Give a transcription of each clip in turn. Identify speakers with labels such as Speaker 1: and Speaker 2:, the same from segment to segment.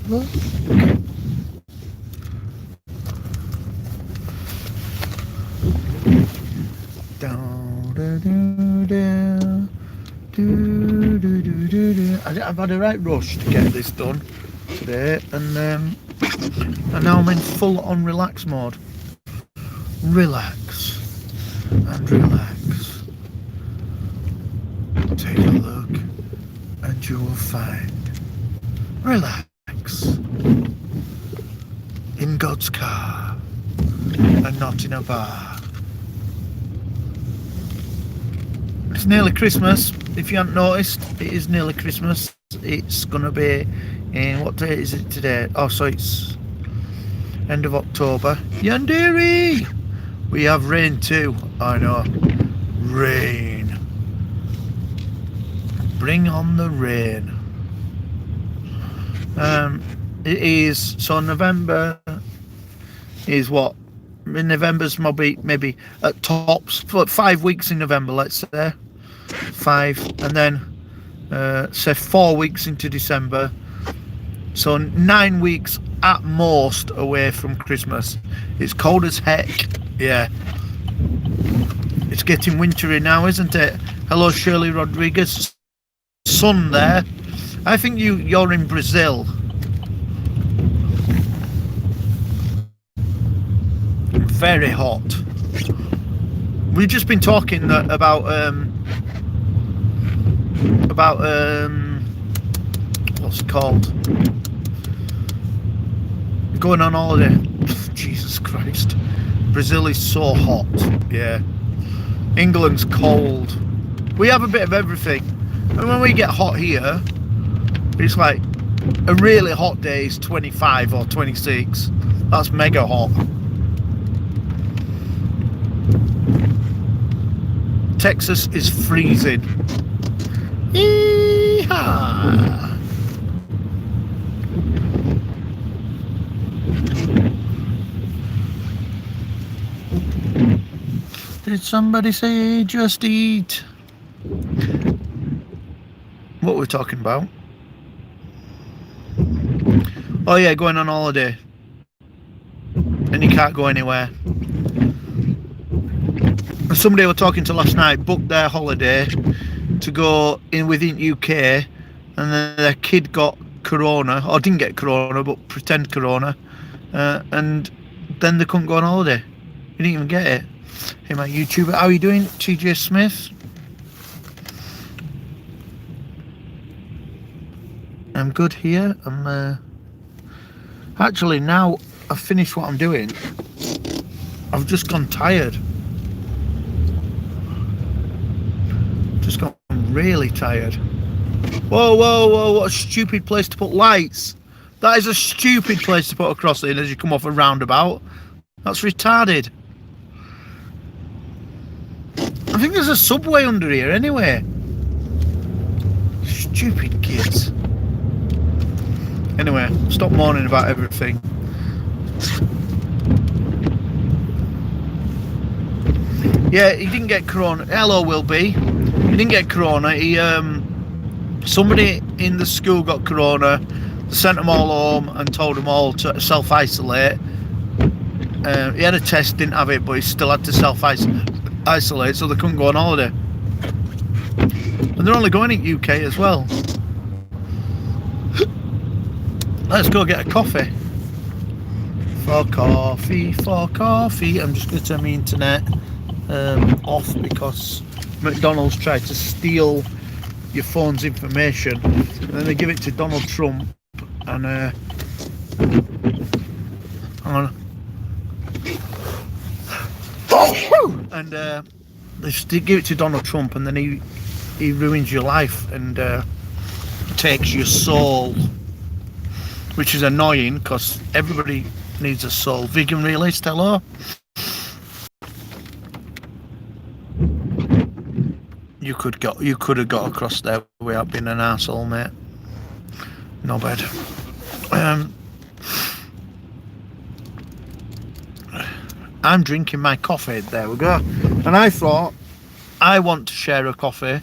Speaker 1: Look. I've had a right rush to get this done today, and now I'm in full on relax mode. Relax and relax. Take a look, and you will find relax in God's car and not in a bar. It's nearly Christmas. If you haven't noticed, it is nearly Christmas. It's gonna be in, what date is it today? Oh, so it's end of October. Yandere! We have rain too. I know. Rain. Bring on the rain. It is, so November is what? In November's maybe at tops for 5 weeks in November, let's say 5, and then say 4 weeks into December, so 9 weeks at most away from Christmas. It's cold as heck. Yeah, it's getting wintry now, isn't it? Hello Shirley Rodriguez. Sun there. I think you're in Brazil. Very hot. We've just been talking about what's it called? Going on holiday. Jesus Christ. Brazil is so hot. Yeah. England's cold. We have a bit of everything. And when we get hot here, it's like a really hot day is 25 or 26. That's mega hot. Texas is freezing. Yeehaw! Did somebody say just eat? What we're talking about? Oh yeah, going on holiday. And you can't go anywhere. Somebody I was talking to last night booked their holiday to go in within UK, and then their kid got corona, or didn't get corona but pretend corona, and then they couldn't go on holiday. You didn't even get it. Hey my YouTuber, how are you doing? TJ Smith. I'm good here. I'm actually, now I've finished what I'm doing, I've just gone tired. Just got really tired. Whoa, whoa, whoa, what a stupid place to put lights. That is a stupid place to put a crossing as you come off a roundabout. That's retarded. I think there's a subway under here anyway. Stupid kids. Anyway, stop moaning about everything. Yeah, he didn't get corona. Hello, Will be. He didn't get corona. He somebody in the school got corona. They sent them all home and told them all to self-isolate. He had a test, didn't have it, but he still had to self-isolate, so they couldn't go on holiday. And they're only going in UK as well. Let's go get a coffee. For coffee. I'm just going to turn my internet off because McDonald's tried to steal your phone's information, and then they give it to Donald Trump, and hang on. And they give it to Donald Trump, and then he ruins your life and takes your soul, which is annoying because everybody needs a soul. Vegan realist, hello. You could have got across there without being an arsehole, mate. No bad. I'm drinking my coffee. There we go. And I thought, I want to share a coffee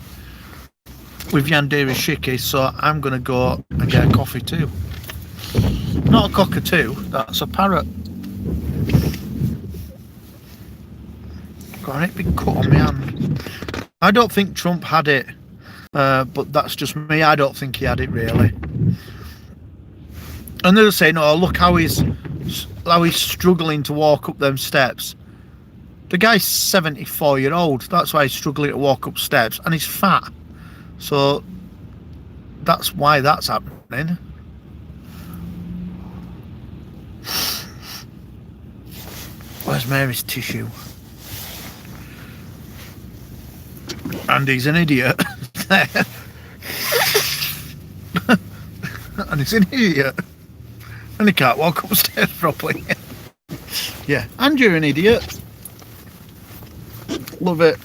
Speaker 1: with Yandere Shiki, so I'm going to go and get a coffee too. Not a cockatoo, that's a parrot. Got a big cut on my hand. I don't think Trump had it, but that's just me. I don't think he had it really. And they're saying, "Oh, look how he's struggling to walk up them steps." The guy's 74-year-old. That's why he's struggling to walk up steps, and he's fat. So that's why that's happening. Where's Mary's tissue? And he's an idiot. And he's an idiot. And he can't walk upstairs properly. Yeah, and you're an idiot. Love it.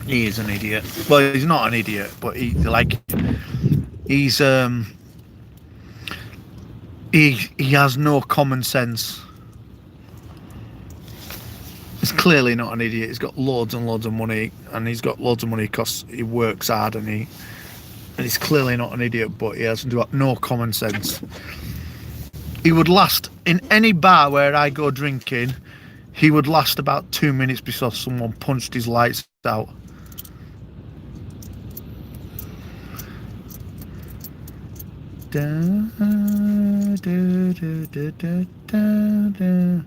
Speaker 1: He is an idiot. Well, he's not an idiot, but he's he has no common sense. He's clearly not an idiot. He's got loads and loads of money, and he's got loads of money because he works hard, and he's clearly not an idiot, but he has no common sense. He would last in any bar where I go drinking. He would last about 2 minutes before someone punched his lights out. Da, da, da, da, da, da, da.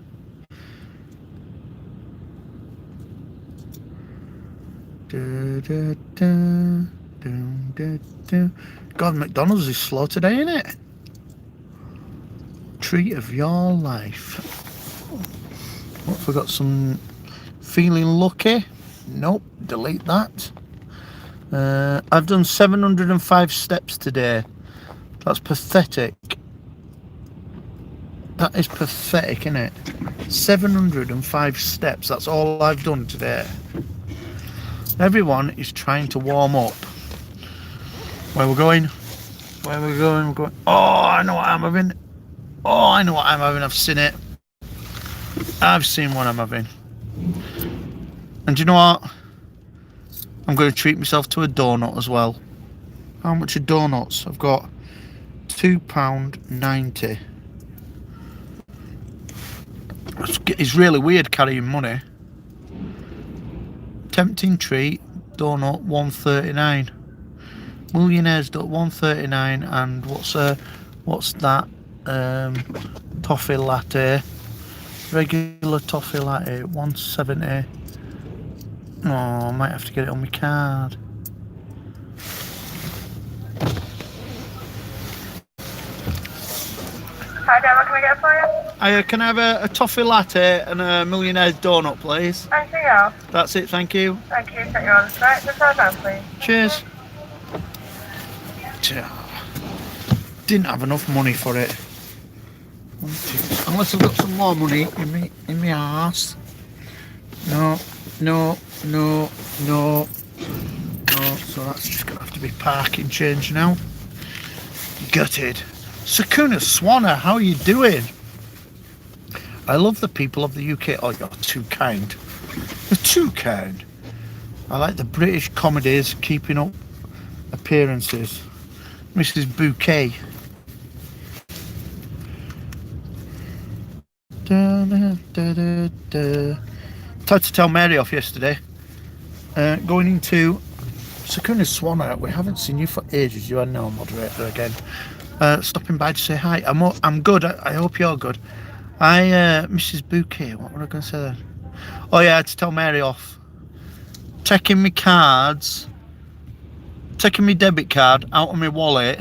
Speaker 1: Da, da, da, da, da, da. God, McDonald's is slow today, isn't it? Treat of your life. What have I got? Some feeling lucky? Nope, delete that. I've done 705 steps today. That's pathetic. That is pathetic, isn't it? 705 steps. That's all I've done today. Everyone is trying to warm up. Where we're going? Where we're going? We're going. Oh, I know what I'm having. Oh, I know what I'm having. I've seen it. I've seen what I'm having. And do you know what? I'm going to treat myself to a donut as well. How much are donuts? I've got £2.90. It's really weird carrying money. Tempting treat, donut, $1.39. Millionaires donut, $1.39, and what's that? Toffee latte. Regular toffee latte, $1.70. Oh, I might have to get it on my card.
Speaker 2: Hi, Dan, what can I get for you?
Speaker 1: Can I have a toffee latte and a millionaire's donut, please?
Speaker 2: Anything else?
Speaker 1: That's it, thank you.
Speaker 2: Thank you. Set your order straight. Just hold on, please.
Speaker 1: Cheers. Didn't have enough money for it. Unless I've got some more money in my arse. No. So that's just gonna have to be parking change now. Gutted. Sakuna Swanner, how are you doing? I love the people of the UK. Oh, you're too kind. You're too kind. I like the British comedies, keeping up appearances. Mrs. Bouquet. Da, da, da, da, da. Tried to tell Mary off yesterday. Going into Sakuna Swanner. We haven't seen you for ages. You are now moderator again. Stopping by to say hi. I'm good. I hope you're good. Mrs. Bouquet. What were I going to say then? Oh yeah, I had to tell Mary off. Taking my cards, taking my debit card out of my wallet,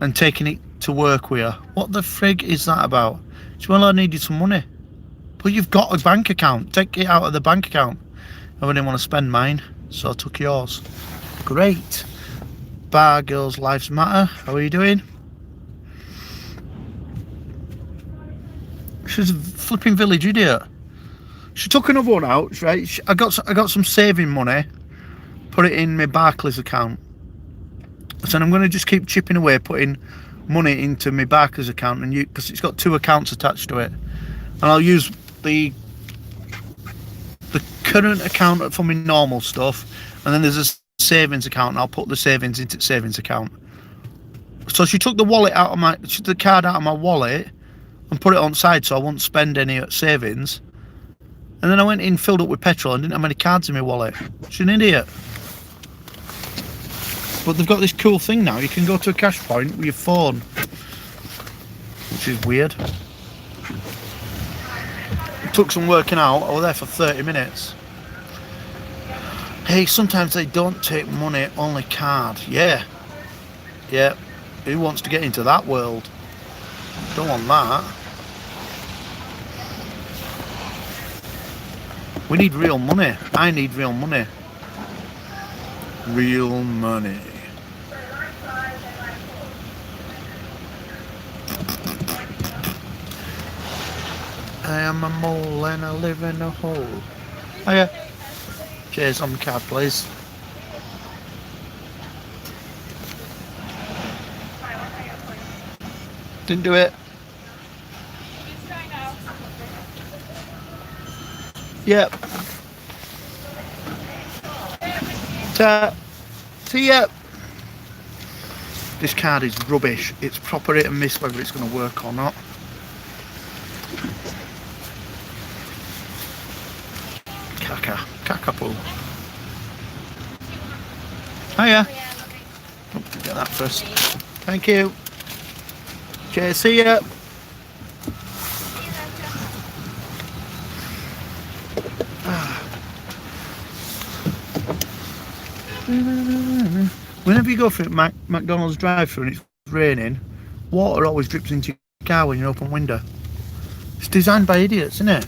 Speaker 1: and taking it to work with her. What the frig is that about? She said, well, I needed some money. But you've got a bank account. Take it out of the bank account. I didn't want to spend mine, so I took yours. Great. Bar Girls Lives Matter. How are you doing? She's a flipping village idiot. She took another one out, right? I got some saving money, put it in my Barclays account. I said I'm going to just keep chipping away, putting money into my Barclays account, and because it's got two accounts attached to it, and I'll use the current account for my normal stuff, and then there's a savings account, and I'll put the savings into the savings account. So she took the the card out of my wallet and put it on the side so I wouldn't spend any savings. And then I went in, filled up with petrol, and didn't have any cards in my wallet. She's an idiot. But they've got this cool thing now. You can go to a cash point with your phone, which is weird. It took some working out. I was there for 30 minutes. Hey, sometimes they don't take money, only card. Yeah. Yeah. Who wants to get into that world? Don't want that. We need real money. I need real money. Real money. I am a mole and I live in a hole. Oh yeah. Cheers on the card, please. Didn't do it. Yep. See ya. This card is rubbish. It's proper hit and miss whether it's going to work or not. Kakapoo. Hiya. Oh, get that first. Thank you. Cheers. See ya. Whenever you go through McDonald's drive-thru and it's raining, water always drips into your car when you open window. It's designed by idiots, isn't it?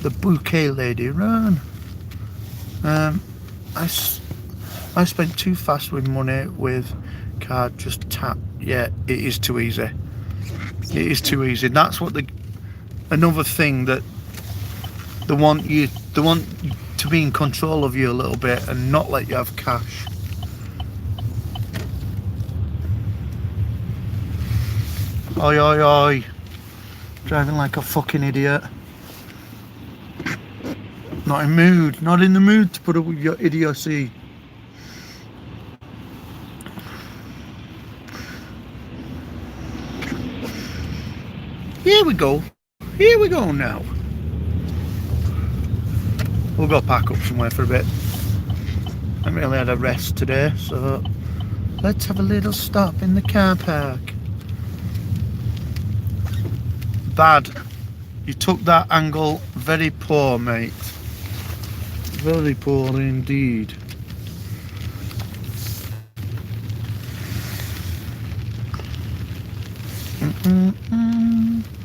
Speaker 1: The bouquet lady, run. I spent too fast with money with card, just tap. Yeah, it is too easy. It is too easy. That's what another thing that they want to be in control of you a little bit and not let you have cash. Oi, oi, oi. Driving like a fucking idiot. Not in the mood to put up with your idiocy. Here we go now. We'll go park up somewhere for a bit. I haven't really had a rest today, so let's have a little stop in the car park. Bad. You took that angle very poor, mate. Very poor indeed.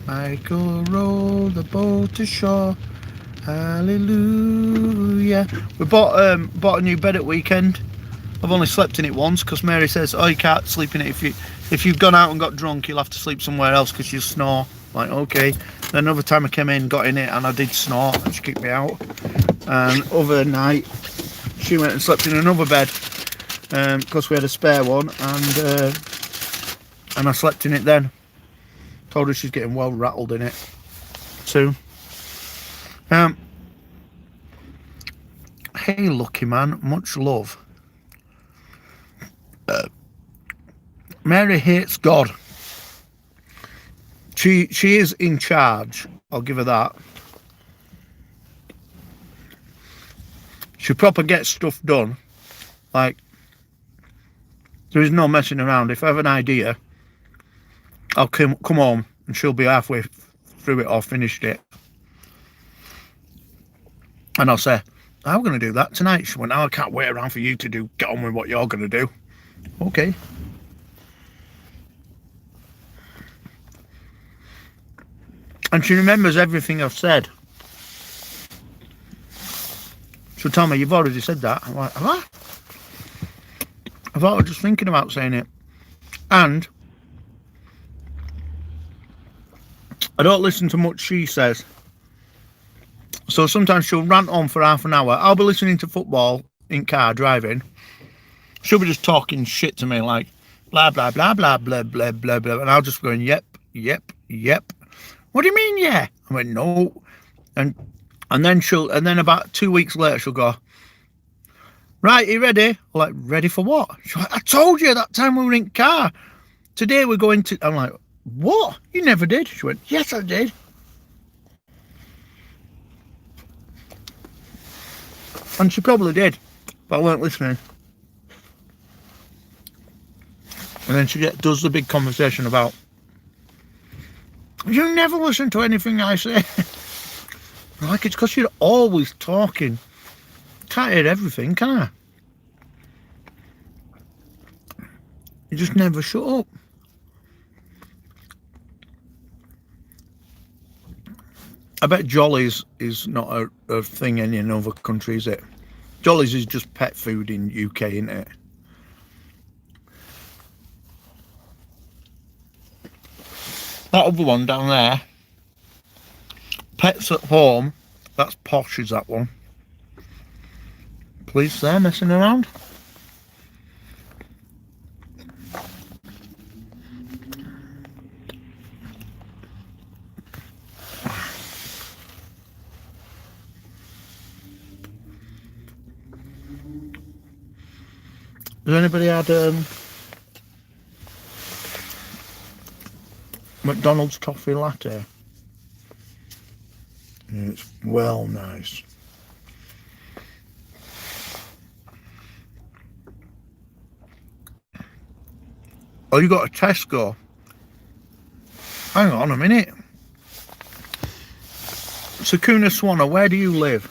Speaker 1: Michael, roll the boat to shore. Hallelujah. We bought a new bed at weekend. I've only slept in it once because Mary says, oh, you can't sleep in it if you've gone out and got drunk, you'll have to sleep somewhere else because you snore. Like, okay. Then another time I came in, got in it, and I did snore, and she kicked me out. And other night, she went and slept in another bed because we had a spare one, and I slept in it then. Told her she's getting well rattled in it soon. Hey, lucky man, much love. Mary hates God. She is in charge. I'll give her that. She proper gets stuff done. Like, there is no messing around. If I have an idea, I'll come home and she'll be halfway through it or finished it. And I'll say, I'm going to do that tonight. She went, oh, I can't wait around for you to get on with what you're going to do. Okay. And she remembers everything I've said. She'll tell me, you've already said that. I'm like, have I? I thought I was just thinking about saying it. And I don't listen to much she says. So sometimes she'll rant on for half an hour. I'll be listening to football in car driving. She'll be just talking shit to me like blah, blah, blah, blah, blah, blah, blah, blah. And I'll just be going, yep, yep, yep. What do you mean, yeah? I went, no. And then about 2 weeks later, she'll go, right, you ready? I'm like, ready for what? She's like, I told you that time we were in car. Today we're going to... I'm like, what? You never did? She went, yes, I did. And she probably did, but I weren't listening. And then she does the big conversation about, you never listen to anything I say. I'm like, it's because you're always talking. Can't hear everything, can I? You just never shut up. I bet Jollies is not a thing in any other country, is it? Jollies is just pet food in UK, isn't it? That other one down there, Pets at Home, that's posh, is that one? Police there messing around. Has anybody had McDonald's toffee latte? Yeah, it's well nice. Oh, you got a Tesco? Hang on a minute. Sakuna Swanner, where do you live?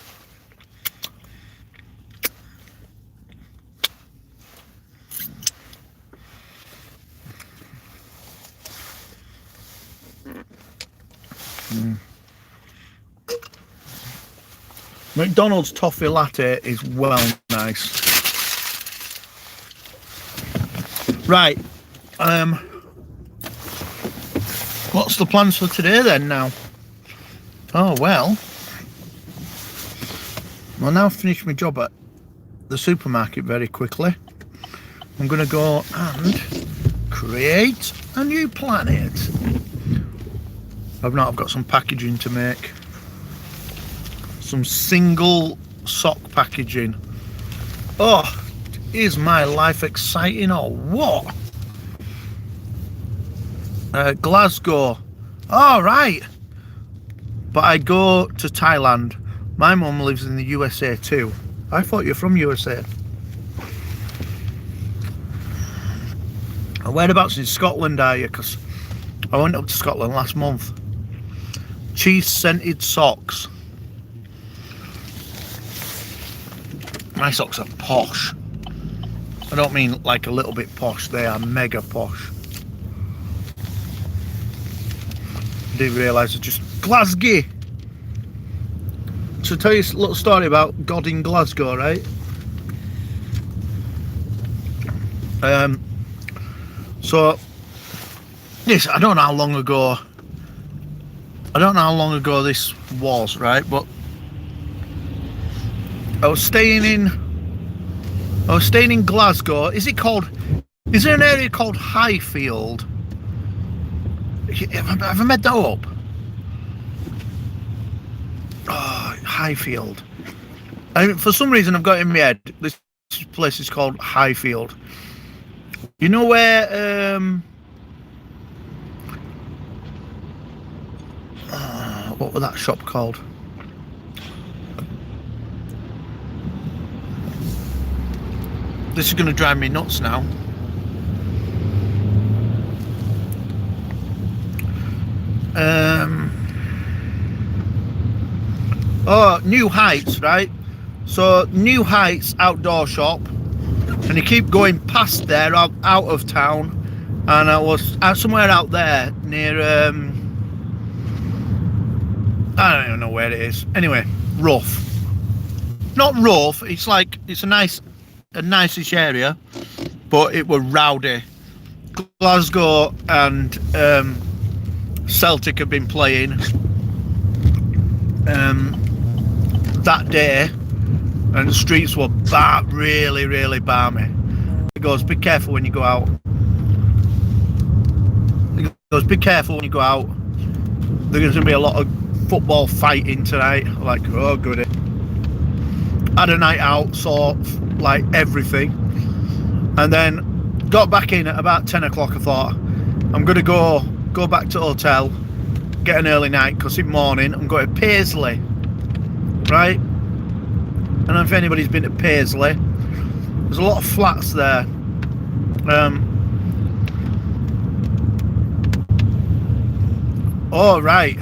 Speaker 1: McDonald's toffee latte is well nice. Right. What's the plans for today then now? Oh well. I'll now finish my job at the supermarket very quickly. I'm gonna go and create a new planet. I've got some packaging to make. Some single sock packaging. Oh, is my life exciting or what? Glasgow. All right. But I go to Thailand. My mum lives in the USA too. I thought you're from USA. And whereabouts in Scotland are you? Because I went up to Scotland last month. Cheese scented socks. My socks are posh. I don't mean like a little bit posh, they are mega posh. I didn't realise it's just Glasgow. So I'll tell you a little story about God in Glasgow, right? So yes, I don't know how long ago this was, right? But I was staying in Glasgow. Is there an area called Highfield? Have I made that up? Oh, Highfield. For some reason I've got it in my head this place is called Highfield. You know where what was that shop called? This is going to drive me nuts now. Oh, New Heights, right? So New Heights outdoor shop, and you keep going past there out of town, and I was somewhere out there near I don't even know where it is. Anyway, rough. Not rough. It's like it's a nice-ish area, but it were rowdy. Glasgow and Celtic have been playing that day, and the streets were really, really balmy. It goes, be careful when you go out. It goes, be careful when you go out. There's going to be a lot of football fighting tonight. I'm like, oh goody. Had a night out, saw like everything, and then got back in at about 10 o'clock. I thought I'm gonna go back to the hotel, get an early night, because in the morning I'm going to Paisley, right? I don't know if anybody's been to Paisley. There's a lot of flats there. Oh right,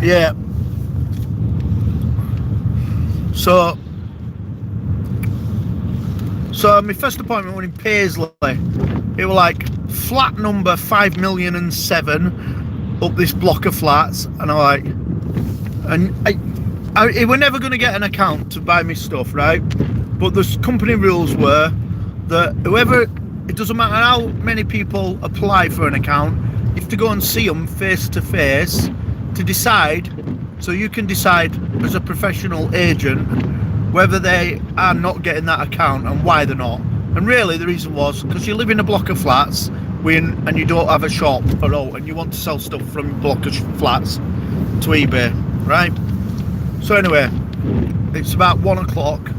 Speaker 1: yeah. So my first appointment was in Paisley. It was like flat number 5,000,007 up this block of flats, and I'm like, I we're never going to get an account to buy me stuff, right? But the company rules were that whoever, it doesn't matter how many people apply for an account, you have to go and see them face to face to decide. So you can decide as a professional agent whether they are not getting that account and why they're not. And really the reason was because you live in a block of flats and you don't have a shop at all, and you want to sell stuff from a block of flats to eBay, right? So anyway, it's about 1 o'clock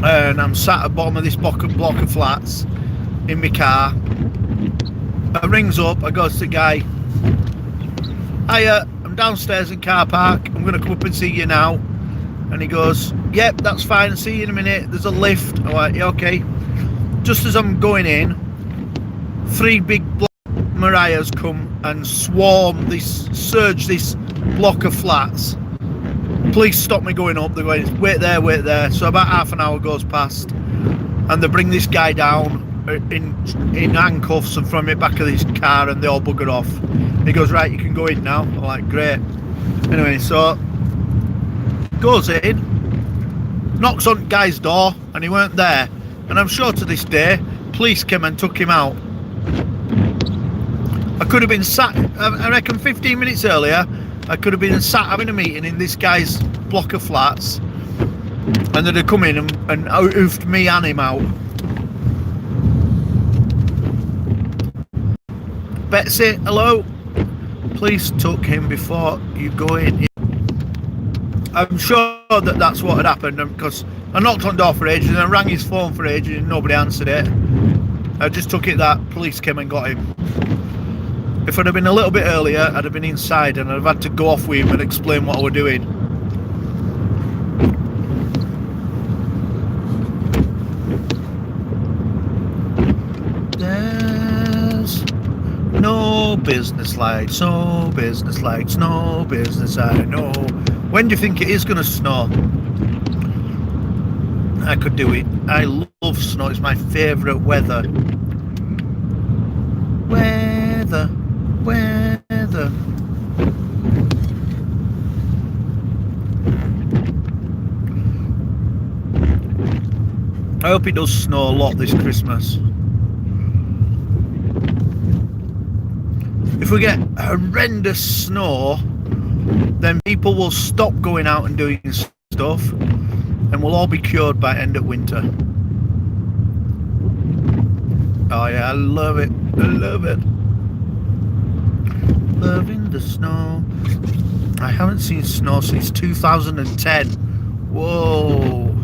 Speaker 1: and I'm sat at the bottom of this block of flats in my car. I rings up, I go to the guy, hiya, I'm downstairs in car park, I'm going to come up and see you now. And he goes, yep, that's fine, see you in a minute, there's a lift. I'm like, yeah, okay. Just as I'm going in, 3 big black Mariahs come and surge this block of flats. Police stop me going up. They're going, wait there. So about half an hour goes past, and they bring this guy down in handcuffs and from the back of his car, and they all bugger off. He goes, right, you can go in now. I'm like, great. Anyway, so goes in, knocks on the guy's door, and he weren't there. And I'm sure to this day, police came and took him out. I could have been sat, I reckon 15 minutes earlier, I could have been sat having a meeting in this guy's block of flats, and they'd have come in and oofed me and him out. Betsy, hello? Police took him before you go in. I'm sure that's what had happened, because I knocked on the door for ages and I rang his phone for ages and nobody answered it. I just took it that police came and got him. If I'd have been a little bit earlier, I'd have been inside and I'd have had to go off with him and explain what I was doing. There's no business lights, no business lights, no business I know. When do you think it is going to snow? I could do it. I love snow. It's my favourite weather. Weather. I hope it does snow a lot this Christmas. If we get horrendous snow, then people will stop going out and doing stuff, and we'll all be cured by end of winter. Oh yeah, I love it. Loving the snow. I haven't seen snow since 2010. Whoa.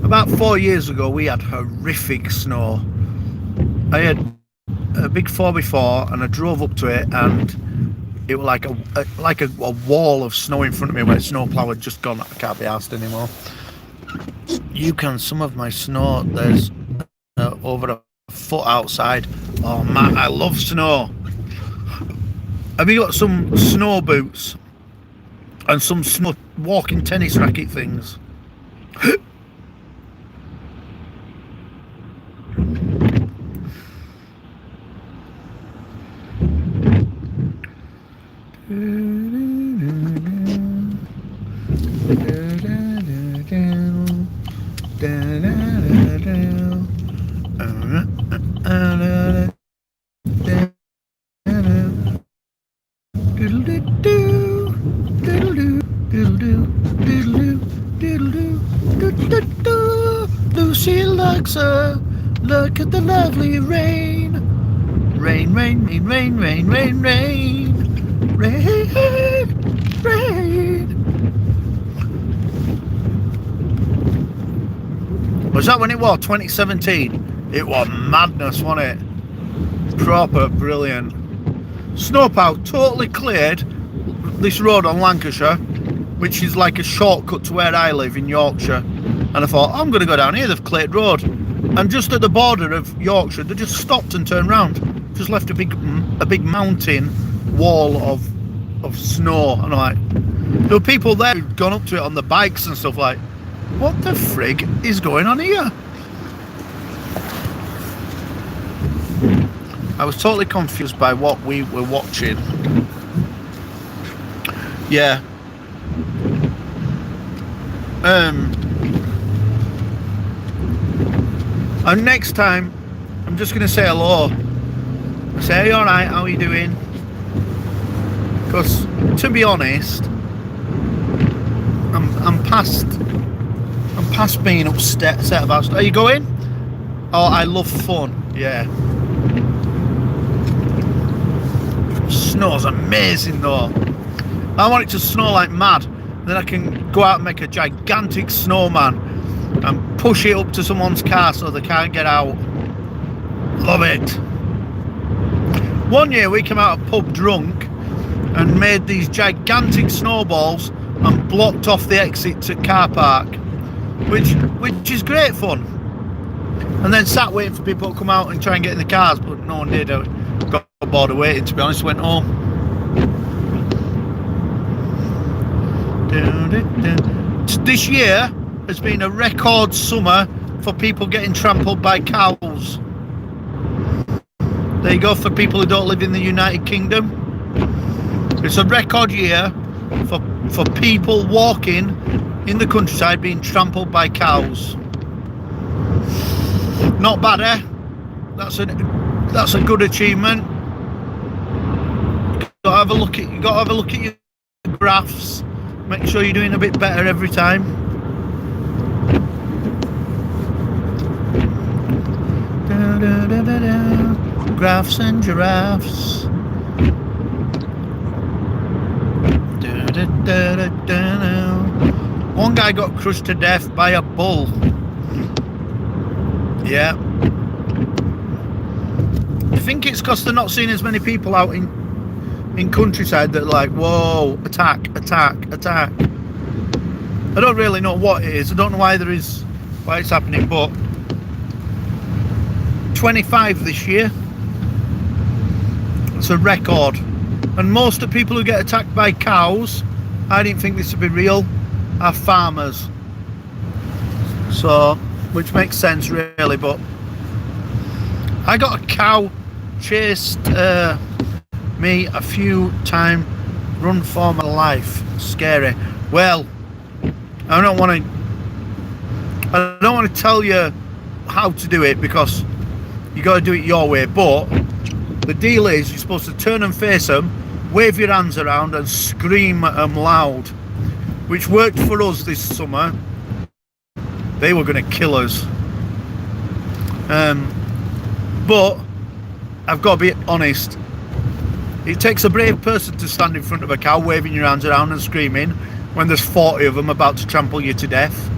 Speaker 1: About 4 years ago we had horrific snow. I had a big 4x4 and I drove up to it, and it was like a wall of snow in front of me where snowplow had just gone. I can't be arsed anymore. Some of my snow, there's over a foot outside. Oh man, I love snow. Have you got some snow boots and some snow walking tennis racket things? Lucy likes her. Look at the lovely rain. Rain, rain, rain, rain, rain, rain, rain, rain, rain. Was that when it was? 2017? It was madness, wasn't it? Proper brilliant. Snowplow totally cleared this road on Lancashire, which is like a shortcut to where I live in Yorkshire. And I thought, I'm going to go down here, they've cleared road. And just at the border of Yorkshire, they just stopped and turned round. Just left a big mountain wall of snow. And I'm like, there were people there who'd gone up to it on the bikes and stuff like, what the frig is going on here? I was totally confused by what we were watching. Yeah. And next time, I'm just going to say hello. Say, hey, alright, how are you doing? Because, to be honest, I'm past being upset about stuff. Are you going? Oh, I love fun. Yeah. Snow's amazing though. I want it to snow like mad. Then I can go out and make a gigantic snowman and push it up to someone's car so they can't get out. Love it. One year we came out of pub drunk and made these gigantic snowballs and blocked off the exit to car park, which is great fun. And then sat waiting for people to come out and try and get in the cars, but no one did. I got bored of waiting, to be honest, went home. This year has been a record summer for people getting trampled by cows. There you go, for people who don't live in the United Kingdom. It's a record year for people walking in the countryside being trampled by cows. Not bad, eh? That's a good achievement. You gotta have a look at your graphs. Make sure you're doing a bit better every time. Graphs and giraffes. One guy got crushed to death by a bull. Yeah. I think it's because they're not seeing as many people out in countryside that are like, whoa, attack, attack, attack. I don't really know what it is. I don't know why it's happening, but 25 this year. It's a record. And most of the people who get attacked by cows, I didn't think this would be real, are farmers. So, which makes sense really, but I got a cow chased me a few times, run for my life. Scary. Well, I don't want to tell you how to do it because you got to do it your way, but the deal is you're supposed to turn and face them, wave your hands around and scream at them loud, which worked for us this summer. They were going to kill us. But I've got to be honest, it takes a brave person to stand in front of a cow waving your hands around and screaming when there's 40 of them about to trample you to death.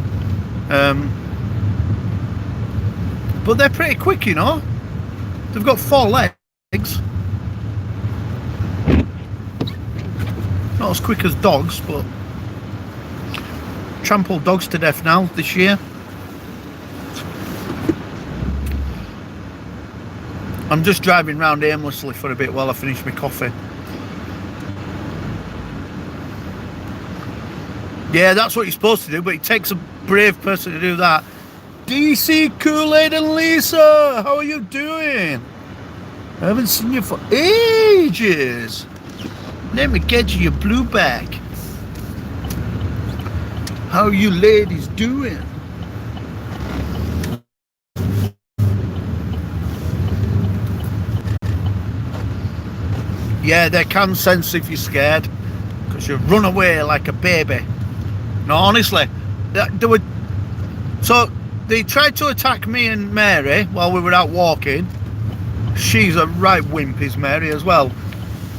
Speaker 1: But they're pretty quick, you know. They've got 4 legs. Not as quick as dogs, but trampled dogs to death now this year. I'm just driving around aimlessly for a bit while I finish my coffee. Yeah, that's what you're supposed to do, but it takes a brave person to do that. DC, Kool-Aid and Lisa, how are you doing? I haven't seen you for ages. Let me get you your blue bag. How are you ladies doing? Yeah, they can sense if you're scared because you run away like a baby. No, honestly, they tried to attack me and Mary while we were out walking. she's a right wimp, is Mary as well.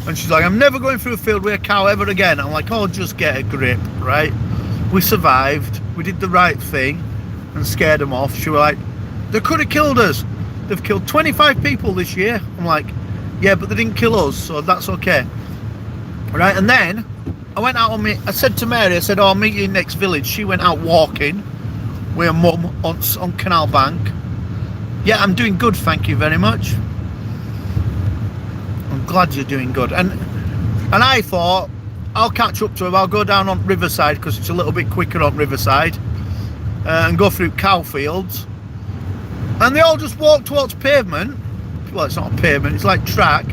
Speaker 1: And she's like, I'm never going through a field with a cow ever again. I'm like, oh, just get a grip, right? We survived. We did the right thing and scared them off. She was like, they could have killed us. They've killed 25 people this year. I'm like, yeah, but they didn't kill us, so that's okay. Right, and then I went out on me. I said to Mary, I said, oh, I'll meet you in next village. She went out walking with her mum on Canal Bank. Yeah, I'm doing good, thank you very much. I'm glad you're doing good. And I thought, I'll catch up to her. I'll go down on Riverside because it's a little bit quicker on Riverside, and go through cow fields. And they all just walked towards pavement. Well, it's not a pavement, it's like track,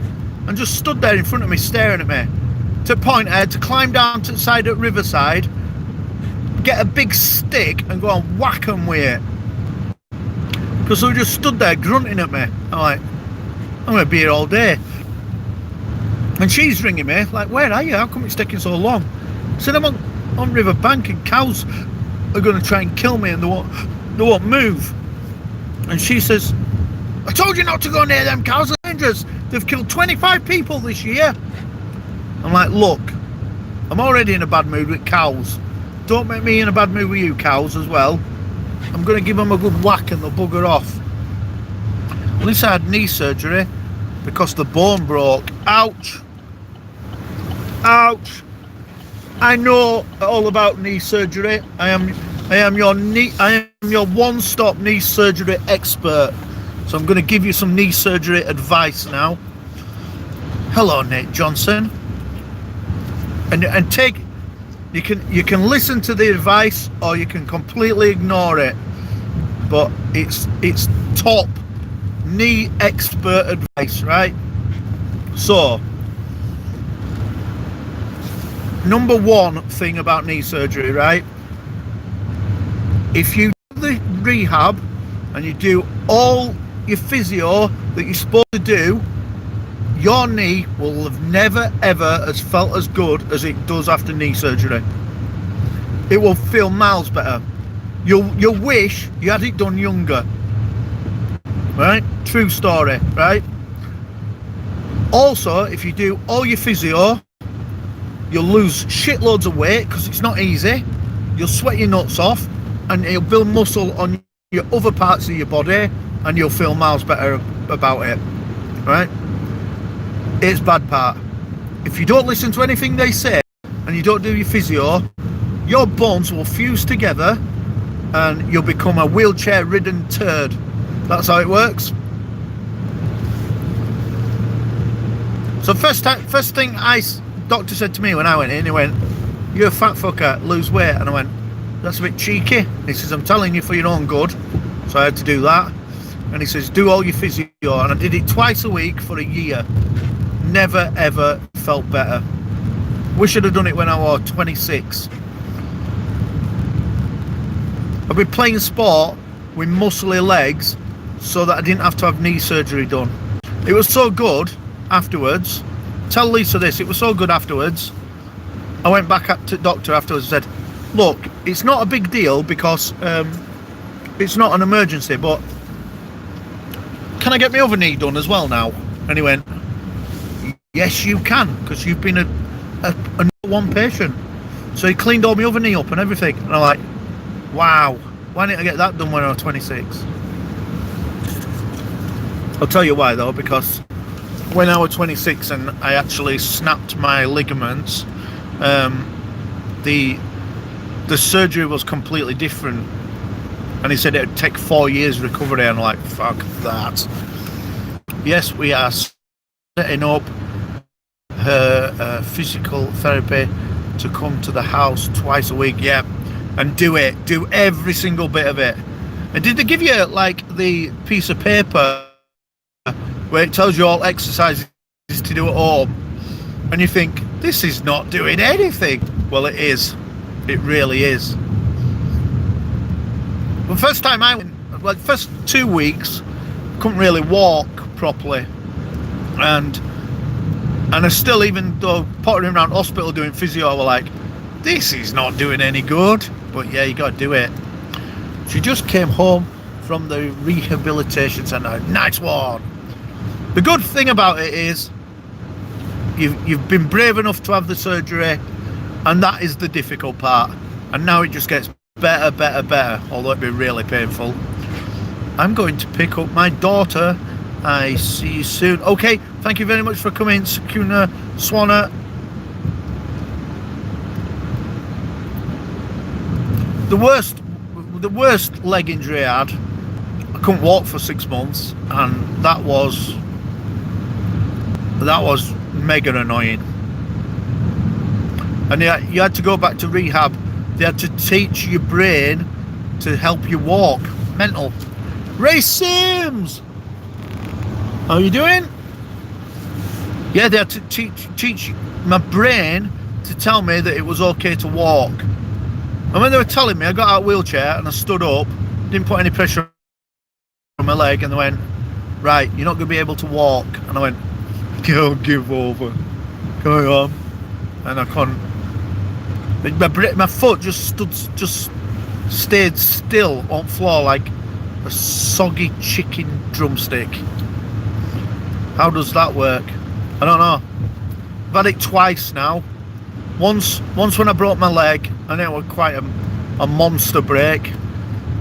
Speaker 1: and just stood there in front of me staring at me. To the point I had to climb down to the side at Riverside, get a big stick and go and whack them with it. Because they just stood there grunting at me. I'm like, I'm going to be here all day. And she's ringing me, like, where are you? How come it's taking so long? I said, I'm on River Bank and cows are going to try and kill me and they won't move. And she says, I told you not to go near them cows, they're dangerous. They've killed 25 people this year. I'm like, look, I'm already in a bad mood with cows. Don't make me in a bad mood with you cows as well. I'm going to give them a good whack and they'll bugger off. At least I had knee surgery because the bone broke. Ouch. Ouch. I know all about knee surgery. I am your one-stop knee surgery expert. So I'm going to give you some knee surgery advice now. Hello, Nate Johnson. And take, you can listen to the advice or you can completely ignore it. But it's top knee expert advice, right? So, number one thing about knee surgery, right? If you do the rehab and you do all your physio that you're supposed to do, your knee will have never ever has felt as good as it does after knee surgery. It will feel miles better. You'll wish you had it done younger. Right? True story, right? Also, if you do all your physio, you'll lose shitloads of weight because it's not easy. You'll sweat your nuts off and it'll build muscle on your other parts of your body and you'll feel miles better about it, right? It's bad part. If you don't listen to anything they say and you don't do your physio, your bones will fuse together and you'll become a wheelchair-ridden turd. That's how it works. So first thing doctor said to me when I went in, he went, "You're a fat fucker, lose weight." And I went, "That's a bit cheeky." He says, "I'm telling you for your own good." So I had to do that. And he says, "Do all your physio." And I did it twice a week for a year. Never ever felt better. Wish I'd have done it when I was 26. I've been playing sport with muscly legs so that I didn't have to have knee surgery done. It was so good afterwards. Tell Lisa this, it was so good afterwards. I went back up to the doctor afterwards and said, "Look, it's not a big deal because it's not an emergency, but can I get my other knee done as well now?" And he went, "Yes, you can, because you've been a one patient." So he cleaned all my other knee up and everything. And I'm like, wow, why didn't I get that done when I was 26? I'll tell you why though, because when I was 26 and I actually snapped my ligaments, the surgery was completely different. And he said it would take 4 years recovery. And I'm like, fuck that. Yes, we are setting up her physical therapy to come to the house twice a week. Yeah, and do every single bit of it. And did they give you like the piece of paper where it tells you all exercises to do at home, and you think this is not doing anything? Well, it is. It really is. The first time I went, like first 2 weeks, couldn't really walk properly, and I still, even though pottering around hospital doing physio, I was like, this is not doing any good. But yeah, you got to do it. She just came home from the rehabilitation centre. Nice one. The good thing about it is you've been brave enough to have the surgery, and that is the difficult part. And now it just gets better, although it'd be really painful. I'm going to pick up my daughter. I see you soon. Okay, thank you very much for coming, Sakuna Swanna. The worst leg injury I had, I couldn't walk for 6 months, and that was mega annoying. And you had to go back to rehab. They had to teach your brain to help you walk. Mental. Ray Sims, how are you doing? Yeah, they had to teach my brain to tell me that it was okay to walk. And when they were telling me, I got out of the wheelchair and I stood up, didn't put any pressure on my leg, and they went, right, you're not going to be able to walk. And I went, don't give over, go on. And I couldn't. My foot just stayed still on the floor like a soggy chicken drumstick. How does that work? I don't know. I've had it twice now. Once when I broke my leg, and it was quite a monster break.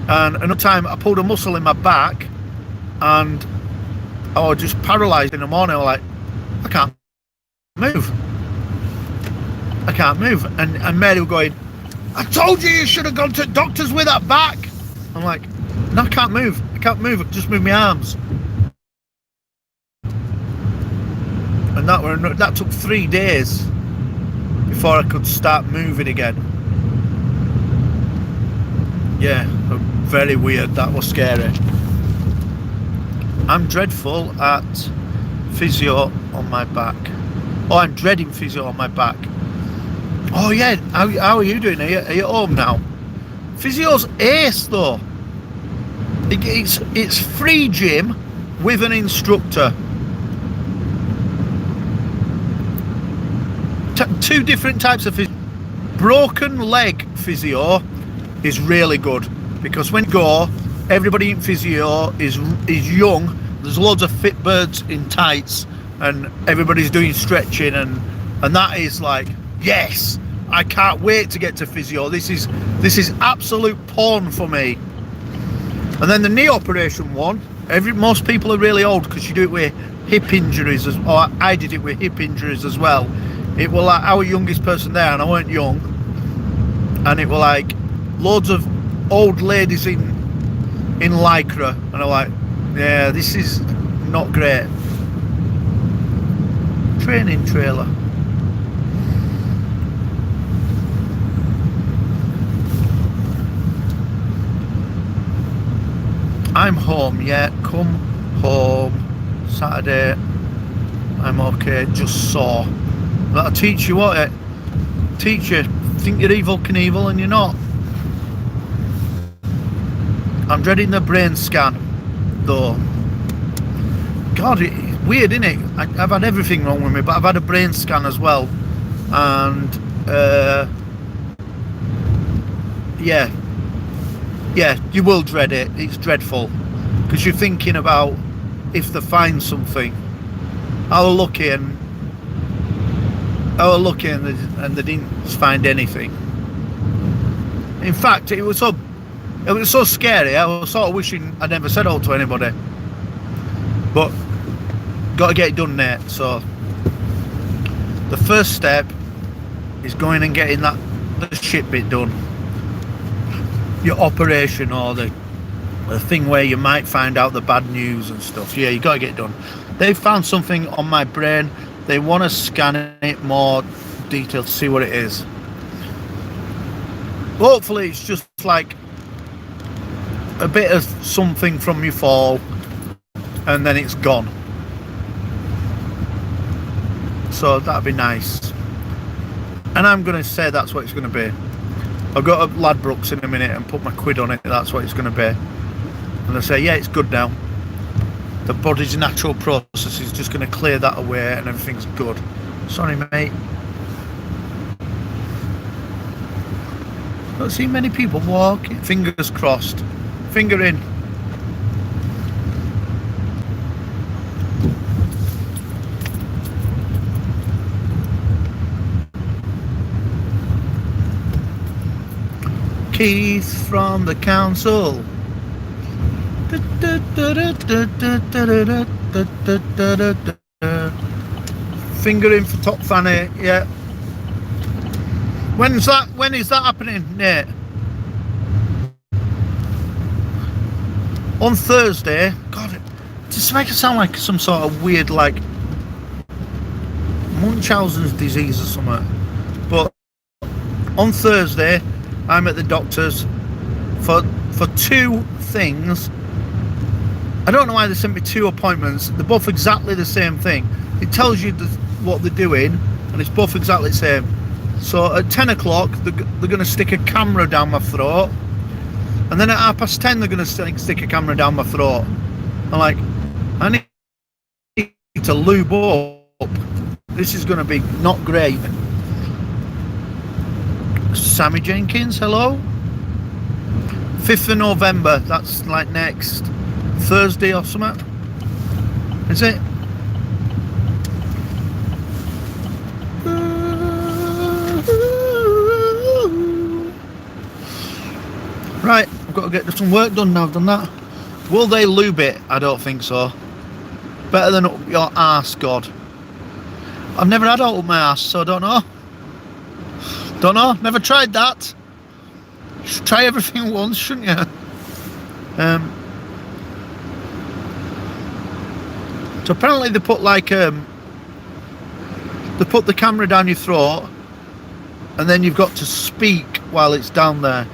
Speaker 1: And another time I pulled a muscle in my back, and I was just paralysed in the morning. I was like, I can't move. I can't move. And Mary was going, I told you should have gone to doctors with that back. I'm like, no, I can't move. I can't move. I can just move my arms. And that took 3 days before I could start moving again. Yeah, very weird. That was scary. I'm dreadful at physio on my back. Oh, I'm dreading physio on my back. Oh yeah, how are you doing? Are you at home now? Physio's ace though. It's free gym with an instructor. Two different types of physio. Broken leg physio is really good, because when you go, everybody in physio is young. There's loads of fit birds in tights, and everybody's doing stretching, and that is like, yes, I can't wait to get to physio. This is absolute porn for me. And then the knee operation one, most people are really old because you do it with hip injuries, or I did it with hip injuries as well. It was like our youngest person there, and I weren't young, and it was like loads of old ladies in lycra, and I'm like, yeah, this is not great. Training trailer. I'm home, yeah, come home Saturday. I'm okay, just sore. That'll teach you what it. Teach you, think you're Evil Knievel and you're not. I'm dreading the brain scan though. God, it's weird, isn't it? I've had everything wrong with me, but I've had a brain scan as well. And yeah, you will dread it. It's dreadful, because you're thinking about if they find something. I was lucky and they didn't find anything. In fact, it was so scary. I was sort of wishing I never said all to anybody. But got to get it done, Nate. So the first step is going and getting the shit bit done. Your operation, or the thing where you might find out the bad news and stuff. Yeah, you got to get it done. They found something on my brain. They want to scan it more detailed to see what it is. Hopefully it's just like a bit of something from your fall, and then it's gone. So that'd be nice. And I'm going to say that's what it's going to be. I'll go to Ladbrokes in a minute and put my quid on it. That's what it's going to be. And I say, yeah, it's good now. The body's natural process is just going to clear that away, and everything's good. Sorry, mate. Don't see many people walking. Fingers crossed. Finger in. Keith from the council. Finger in for top fanny, yeah. When is that happening, Nate? On Thursday. God, it just makes it sound like some sort of weird, like Munchausen's disease or something. But on Thursday, I'm at the doctor's for 2 things. I don't know why they sent me 2 appointments. They're both exactly the same thing. It tells you what they're doing, and it's both exactly the same. So at 10 o'clock, they're going to stick a camera down my throat, and then at 10:30, they're going to stick a camera down my throat. I'm like, I need to lube up. This is going to be not great. Sammy Jenkins, hello. 5th of November, that's like next Thursday or something. Is it? Right, I've got to get some work done now. I've done that. Will they lube it? I don't think so. Better than up your arse, God. I've never had it up my arse, so I don't know. Don't know, never tried that. Should try everything once, shouldn't you? So apparently they put like they put the camera down your throat, and then you've got to speak while it's down there.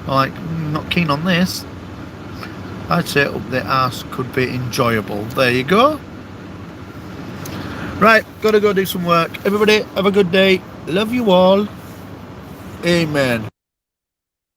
Speaker 1: I'm like, not keen on this. I'd say up the arse could be enjoyable. There you go. Right, gotta go do some work. Everybody, have a good day. Love you all. Amen.